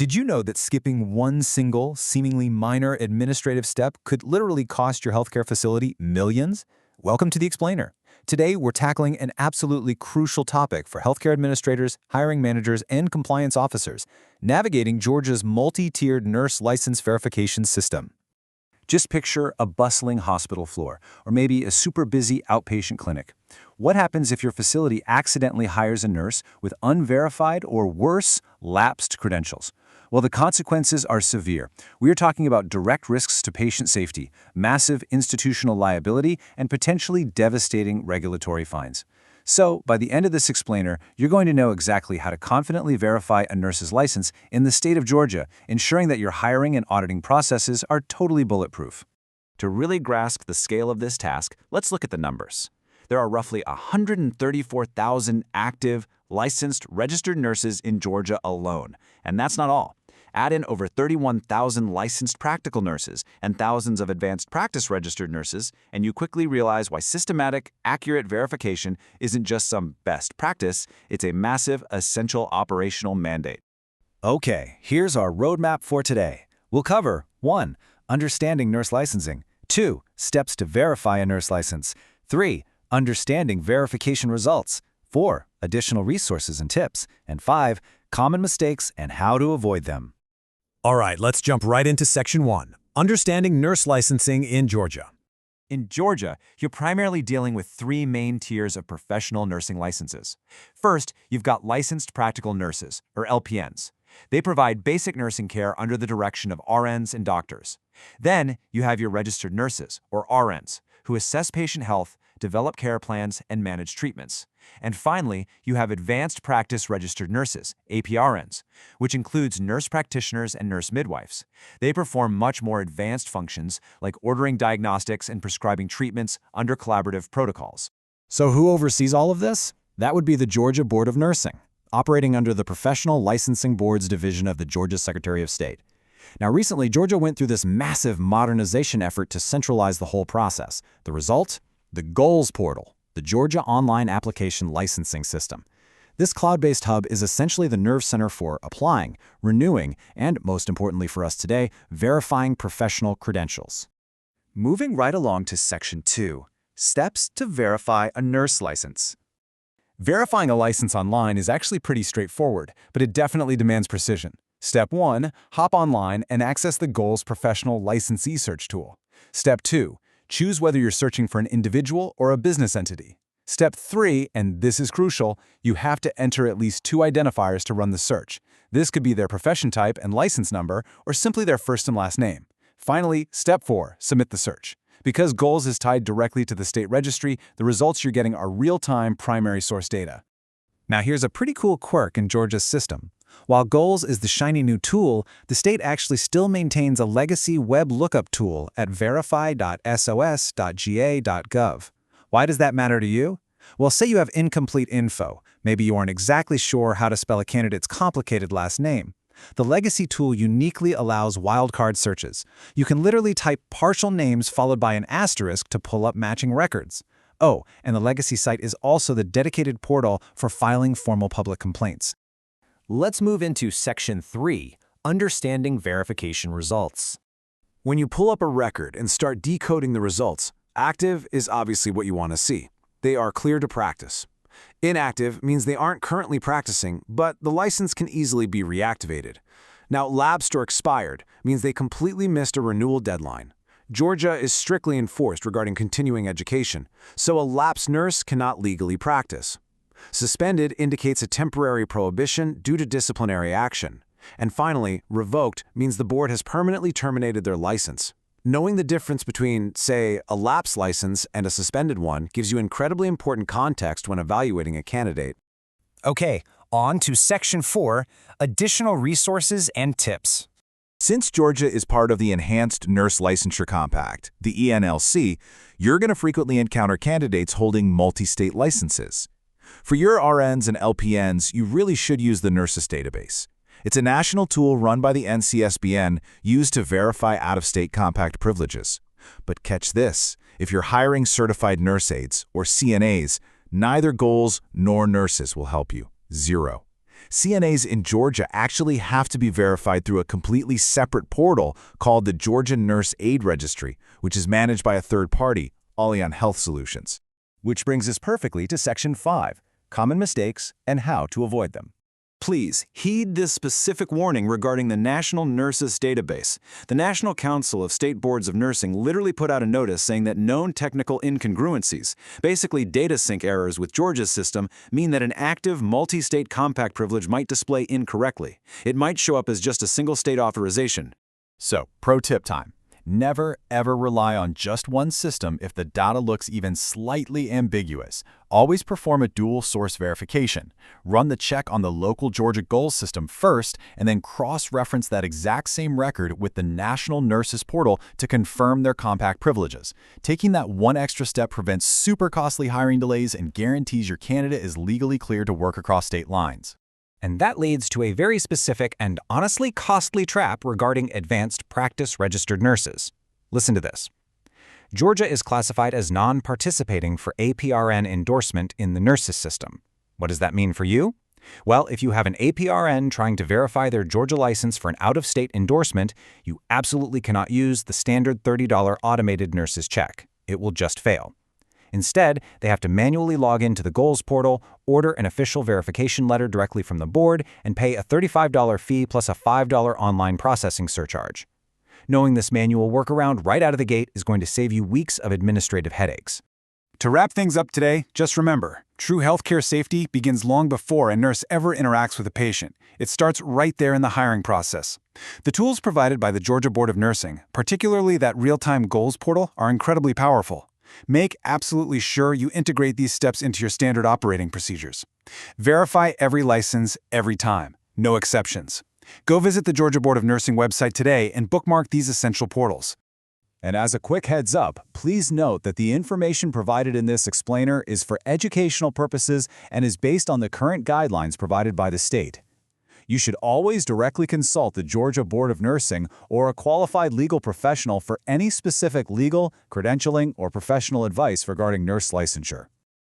Did you know that skipping one single, seemingly minor administrative step could literally cost your healthcare facility millions? Welcome to The Explainer. Today, we're tackling an absolutely crucial topic for healthcare administrators, hiring managers, and compliance officers: navigating Georgia's multi-tiered nurse license verification system. Just picture a bustling hospital floor, or maybe a super busy outpatient clinic. What happens if your facility accidentally hires a nurse with unverified or worse, lapsed credentials? Well, the consequences are severe. We are talking about direct risks to patient safety, massive institutional liability, and potentially devastating regulatory fines. So, by the end of this explainer, you're going to know exactly how to confidently verify a nurse's license in the state of Georgia, ensuring that your hiring and auditing processes are totally bulletproof. To really grasp the scale of this task, let's look at the numbers. There are roughly 134,000 active, licensed, registered nurses in Georgia alone. And that's not all. Add in over 31,000 licensed practical nurses and thousands of advanced practice registered nurses, and you quickly realize why systematic, accurate verification isn't just some best practice, it's a massive, essential operational mandate. Okay, here's our roadmap for today. We'll cover 1. Understanding nurse licensing. 2. Steps to verify a nurse license. 3. Understanding verification results. 4. Additional resources and tips. And 5. Common mistakes and how to avoid them. All right, let's jump right into Section 1, Understanding Nurse Licensing in Georgia. In Georgia, you're primarily dealing with three main tiers of professional nursing licenses. First, you've got licensed practical nurses, or LPNs. They provide basic nursing care under the direction of RNs and doctors. Then, you have your registered nurses, or RNs, who assess patient health, develop care plans, and manage treatments. And finally, you have advanced practice registered nurses, APRNs, which includes nurse practitioners and nurse midwives. They perform much more advanced functions like ordering diagnostics and prescribing treatments under collaborative protocols. So who oversees all of this? That would be the Georgia Board of Nursing, operating under the Professional Licensing Boards Division of the Georgia Secretary of State. Now, recently, Georgia went through this massive modernization effort to centralize the whole process. The result? The GOLS portal, the Georgia Online Application Licensing System. This cloud-based hub is essentially the nerve center for applying, renewing, and, most importantly for us today, verifying professional credentials. Moving right along to Section 2, Steps to verify a nurse license. Verifying a license online is actually pretty straightforward, but it definitely demands precision. Step 1, hop online and access the GOLS Professional Licensee Search tool. Step 2, choose whether you're searching for an individual or a business entity. Step 3, and this is crucial, you have to enter at least 2 identifiers to run the search. This could be their profession type and license number, or simply their first and last name. Finally, Step 4, submit the search. Because GOLS is tied directly to the state registry, the results you're getting are real-time primary source data. Now here's a pretty cool quirk in Georgia's system. While GOLS is the shiny new tool, the state actually still maintains a legacy web lookup tool at verify.sos.ga.gov. Why does that matter to you? Well, say you have incomplete info. Maybe you aren't exactly sure how to spell a candidate's complicated last name. The legacy tool uniquely allows wildcard searches. You can literally type partial names followed by an asterisk to pull up matching records. Oh, and the legacy site is also the dedicated portal for filing formal public complaints. Let's move into Section 3, Understanding Verification Results. When you pull up a record and start decoding the results, active is obviously what you want to see. They are clear to practice. Inactive means they aren't currently practicing, but the license can easily be reactivated. Now, lapsed or expired means they completely missed a renewal deadline. Georgia is strictly enforced regarding continuing education, so a lapsed nurse cannot legally practice. Suspended indicates a temporary prohibition due to disciplinary action. And finally, revoked means the board has permanently terminated their license. Knowing the difference between, say, a lapsed license and a suspended one gives you incredibly important context when evaluating a candidate. Okay, on to Section 4, Additional Resources and Tips. Since Georgia is part of the Enhanced Nurse Licensure Compact, the ENLC, you're going to frequently encounter candidates holding multi-state licenses. For your RNs and LPNs, you really should use the Nurses Database. It's a national tool run by the NCSBN used to verify out-of-state compact privileges. But catch this, if you're hiring certified nurse aides, or CNAs, neither GOLS nor nurses will help you. Zero. CNAs in Georgia actually have to be verified through a completely separate portal called the Georgia Nurse Aid Registry, which is managed by a third party, Allianz Health Solutions. Which brings us perfectly to Section 5, Common Mistakes and How to Avoid Them. Please heed this specific warning regarding the National Nurses Database. The National Council of State Boards of Nursing literally put out a notice saying that known technical incongruencies, basically data sync errors with Georgia's system, mean that an active multi-state compact privilege might display incorrectly. It might show up as just a single state authorization. So, pro tip time. Never, ever rely on just one system if the data looks even slightly ambiguous. Always perform a dual source verification. Run the check on the local Georgia Goals system first, and then cross-reference that exact same record with the National Nurses Portal to confirm their compact privileges. Taking that one extra step prevents super costly hiring delays and guarantees your candidate is legally cleared to work across state lines. And that leads to a very specific and honestly costly trap regarding advanced practice registered nurses. Listen to this. Georgia is classified as non-participating for APRN endorsement in the nurses system. What does that mean for you? Well, if you have an APRN trying to verify their Georgia license for an out-of-state endorsement, you absolutely cannot use the standard $30 automated nurses check. It will just fail. Instead, they have to manually log into the Goals portal, order an official verification letter directly from the board, and pay a $35 fee plus a $5 online processing surcharge. Knowing this manual workaround right out of the gate is going to save you weeks of administrative headaches. To wrap things up today, just remember, true healthcare safety begins long before a nurse ever interacts with a patient. It starts right there in the hiring process. The tools provided by the Georgia Board of Nursing, particularly that real-time Goals portal, are incredibly powerful. Make absolutely sure you integrate these steps into your standard operating procedures. Verify every license every time. No exceptions. Go visit the Georgia Board of Nursing website today and bookmark these essential portals. And as a quick heads up, please note that the information provided in this explainer is for educational purposes and is based on the current guidelines provided by the state. You should always directly consult the Georgia Board of Nursing or a qualified legal professional for any specific legal, credentialing, or professional advice regarding nurse licensure.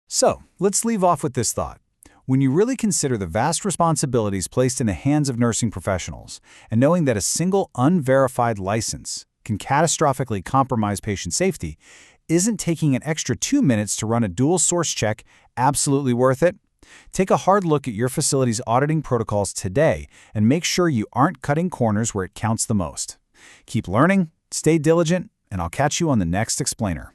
So, let's leave off with this thought. When you really consider the vast responsibilities placed in the hands of nursing professionals, and knowing that a single unverified license can catastrophically compromise patient safety, isn't taking an extra 2 minutes to run a dual source check absolutely worth it? Take a hard look at your facility's auditing protocols today and make sure you aren't cutting corners where it counts the most. Keep learning, stay diligent, and I'll catch you on the next explainer.